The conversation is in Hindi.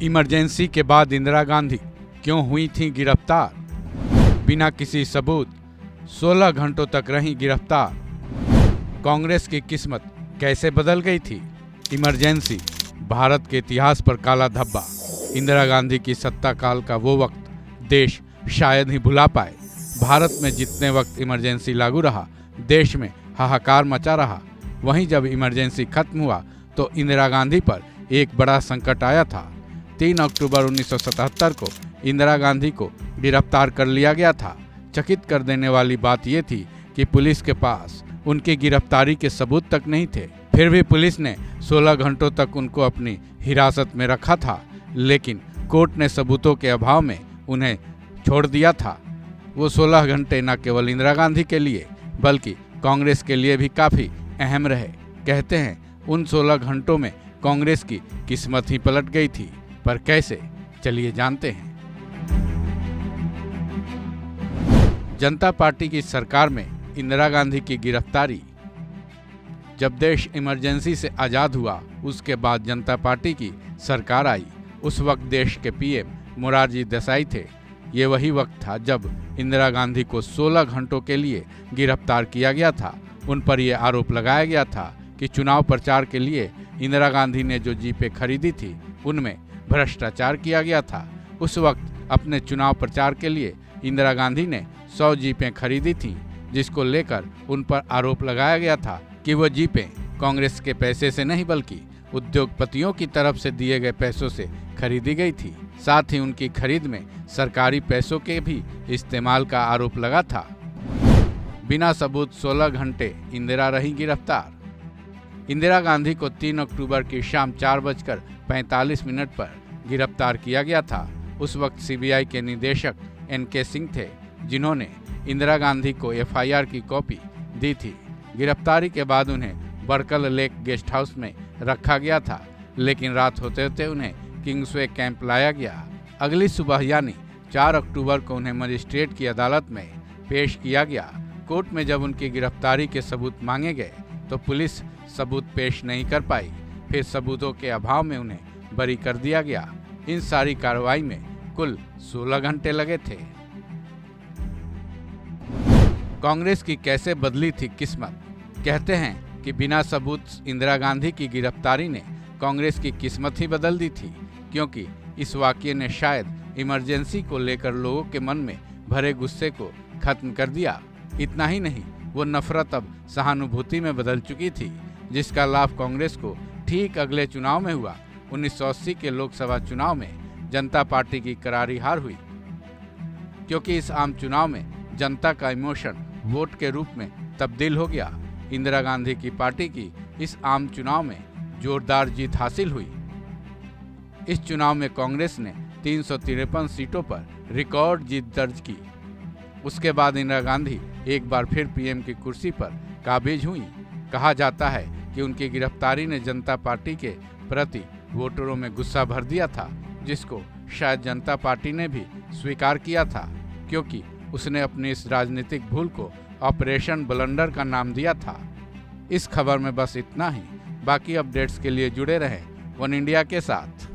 इमरजेंसी के बाद इंदिरा गांधी क्यों हुई थीं गिरफ्तार? बिना किसी सबूत 16 घंटों तक रहीं गिरफ्तार। कांग्रेस की किस्मत कैसे बदल गई थी? इमरजेंसी भारत के इतिहास पर काला धब्बा। इंदिरा गांधी की सत्ता काल का वो वक्त देश शायद ही भुला पाए। भारत में जितने वक्त इमरजेंसी लागू रहा, देश में हाहाकार मचा रहा। वहीं जब इमरजेंसी खत्म हुआ तो इंदिरा गांधी पर एक बड़ा संकट आया था। 3 अक्टूबर 1977 को इंदिरा गांधी को गिरफ्तार कर लिया गया था। चकित कर देने वाली बात यह थी कि पुलिस के पास उनकी गिरफ्तारी के सबूत तक नहीं थे। फिर भी पुलिस ने 16 घंटों तक उनको अपनी हिरासत में रखा था, लेकिन कोर्ट ने सबूतों के अभाव में उन्हें छोड़ दिया था। वो 16 घंटे न केवल इंदिरा गांधी के लिए बल्कि कांग्रेस के लिए भी काफ़ी अहम रहे। कहते हैं उन 16 घंटों में कांग्रेस की किस्मत ही पलट गई थी। पर कैसे, चलिए जानते हैं। जनता पार्टी की सरकार में इंदिरा गांधी की गिरफ्तारी। जब देश इमरजेंसी से आज़ाद हुआ, उसके बाद जनता पार्टी की सरकार आई। उस वक्त देश के पीएम मोरारजी देसाई थे। ये वही वक्त था जब इंदिरा गांधी को 16 घंटों के लिए गिरफ्तार किया गया था। उन पर यह आरोप लगाया गया था कि चुनाव प्रचार के लिए इंदिरा गांधी ने जो जीपें खरीदी थी, उनमें भ्रष्टाचार किया गया था। उस वक्त अपने चुनाव प्रचार के लिए इंदिरा गांधी ने 100 जीपें खरीदी थीं, जिसको लेकर उन पर आरोप लगाया गया था कि वो जीपें कांग्रेस के पैसे से नहीं बल्कि उद्योगपतियों की तरफ से दिए गए पैसों से खरीदी गई थी। साथ ही उनकी खरीद में सरकारी पैसों के भी इस्तेमाल का आरोप लगा था। बिना सबूत 16 घंटे इंदिरा रही गिरफ्तार। इंदिरा गांधी को 3 अक्टूबर की शाम 4:45 पर गिरफ्तार किया गया था। उस वक्त सीबीआई के निदेशक NK सिंह थे, जिन्होंने इंदिरा गांधी को FIR की कॉपी दी थी। गिरफ्तारी के बाद उन्हें बड़कल लेक गेस्ट हाउस में रखा गया था, लेकिन रात होते होते उन्हें किंग्सवे कैंप लाया गया। अगली सुबह यानी 4 अक्टूबर को उन्हें मजिस्ट्रेट की अदालत में पेश किया गया। कोर्ट में जब उनकी गिरफ्तारी के सबूत मांगे गए तो पुलिस सबूत पेश नहीं कर पाई। फिर सबूतों के अभाव में उन्हें बरी कर दिया गया। इन सारी कार्रवाई में कुल 16 घंटे लगे थे। कांग्रेस की कैसे बदली थी किस्मत? कहते हैं कि बिना सबूत इंदिरा गांधी की गिरफ्तारी ने कांग्रेस की किस्मत ही बदल दी थी, क्योंकि इस वाकये ने शायद इमरजेंसी को लेकर लोगों के मन में भरे गुस्से को खत्म कर दिया। इतना ही नहीं, वो नफरत अब सहानुभूति में बदल चुकी थी, जिसका लाभ कांग्रेस को ठीक अगले चुनाव में हुआ। 1980 के लोकसभा चुनाव में जनता पार्टी की करारी हार हुई, क्योंकि इस आम चुनाव में जनता का इमोशन वोट के रूप में तब्दील हो गया। इंदिरा गांधी की पार्टी की इस आम चुनाव में जोरदार जीत हासिल हुई। इस चुनाव में कांग्रेस ने 353 सीटों पर रिकॉर्ड जीत दर्ज की। उसके बाद इंदिरा गांधी एक बार फिर पीएम की कुर्सी पर काबिज हुई। कहा जाता है कि उनकी गिरफ्तारी ने जनता पार्टी के प्रति वोटरों में गुस्सा भर दिया था, जिसको शायद जनता पार्टी ने भी स्वीकार किया था, क्योंकि उसने अपनी इस राजनीतिक भूल को ऑपरेशन ब्लंडर का नाम दिया था। इस खबर में बस इतना ही। बाकी अपडेट्स के लिए जुड़े रहें वन इंडिया के साथ।